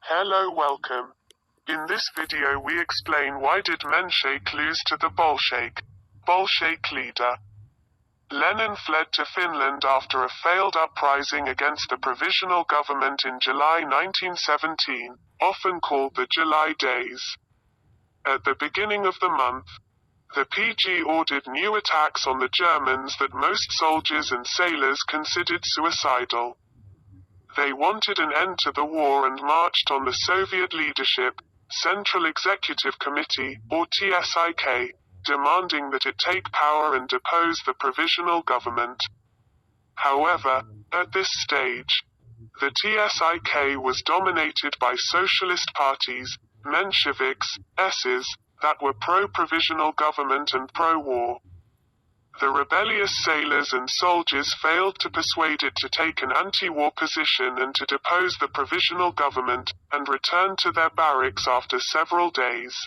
Hello, welcome. In this video we explain why did Mensheik lose to the Bolsheik leader. Lenin fled to Finland after a failed uprising against the Provisional Government in July 1917, often called the July Days. At the beginning of the month, the PG ordered new attacks on the Germans that most soldiers and sailors considered suicidal. They wanted an end to the war and marched on the Soviet leadership, Central Executive Committee, or TSIK, demanding that it take power and depose the Provisional Government. However, at this stage, the TSIK was dominated by Socialist Parties, Mensheviks, Essars, that were pro-provisional government and pro-war. The rebellious sailors and soldiers failed to persuade it to take an anti-war position and to depose the provisional government, and returned to their barracks after several days.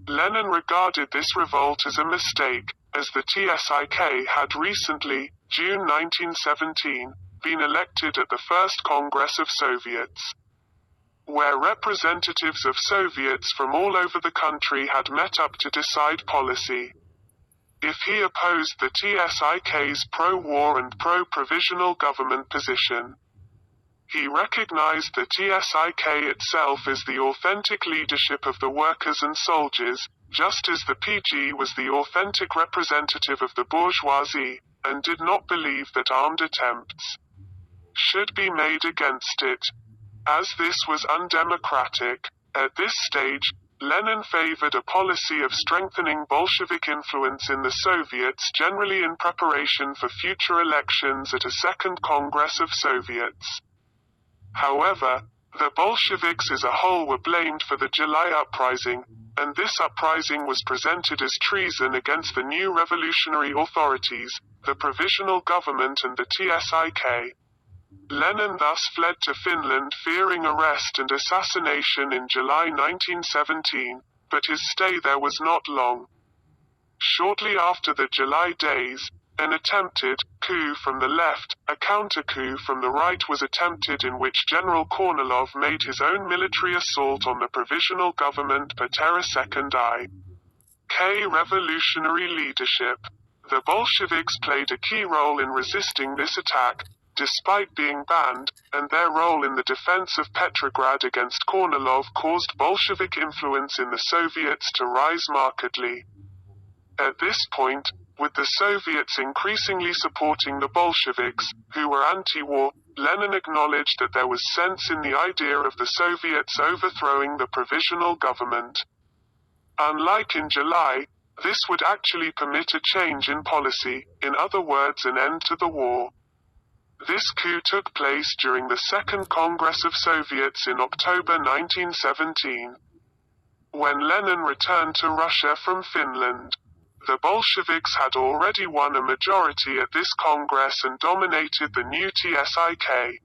Lenin regarded this revolt as a mistake, as the TSIK had recently, June 1917, been elected at the First Congress of Soviets, where representatives of Soviets from all over the country had met up to decide policy. If he opposed the TSIK's pro-war and pro-provisional government position, he recognized the TSIK itself as the authentic leadership of the workers and soldiers, just as the PG was the authentic representative of the bourgeoisie, and did not believe that armed attempts should be made against it, as this was undemocratic. At this stage, Lenin favored a policy of strengthening Bolshevik influence in the Soviets generally in preparation for future elections at a Second Congress of Soviets. However, the Bolsheviks as a whole were blamed for the July uprising, and this uprising was presented as treason against the new revolutionary authorities, the Provisional Government and the TSIK. Lenin thus fled to Finland fearing arrest and assassination in July 1917, but his stay there was not long. Shortly after the July Days, an attempted coup from the left, a counter-coup from the right was attempted in which General Kornilov made his own military assault on the Provisional Government per terra secundii. Revolutionary leadership. The Bolsheviks played a key role in resisting this attack, despite being banned, and their role in the defense of Petrograd against Kornilov caused Bolshevik influence in the Soviets to rise markedly. At this point, with the Soviets increasingly supporting the Bolsheviks, who were anti-war, Lenin acknowledged that there was sense in the idea of the Soviets overthrowing the provisional government. Unlike in July, this would actually permit a change in policy, in other words an end to the war. This coup took place during the Second Congress of Soviets in October 1917. When Lenin returned to Russia from Finland, the Bolsheviks had already won a majority at this Congress and dominated the new TSIK.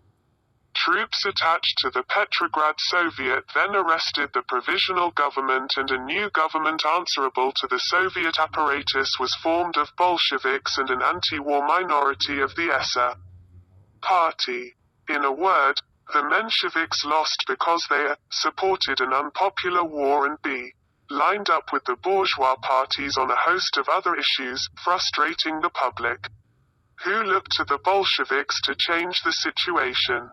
Troops attached to the Petrograd Soviet then arrested the Provisional Government, and a new government answerable to the Soviet apparatus was formed of Bolsheviks and an anti-war minority of the Essars Party. In a word, the Mensheviks lost because they a. supported an unpopular war and b. lined up with the bourgeois parties on a host of other issues, frustrating the public, who looked to the Bolsheviks to change the situation.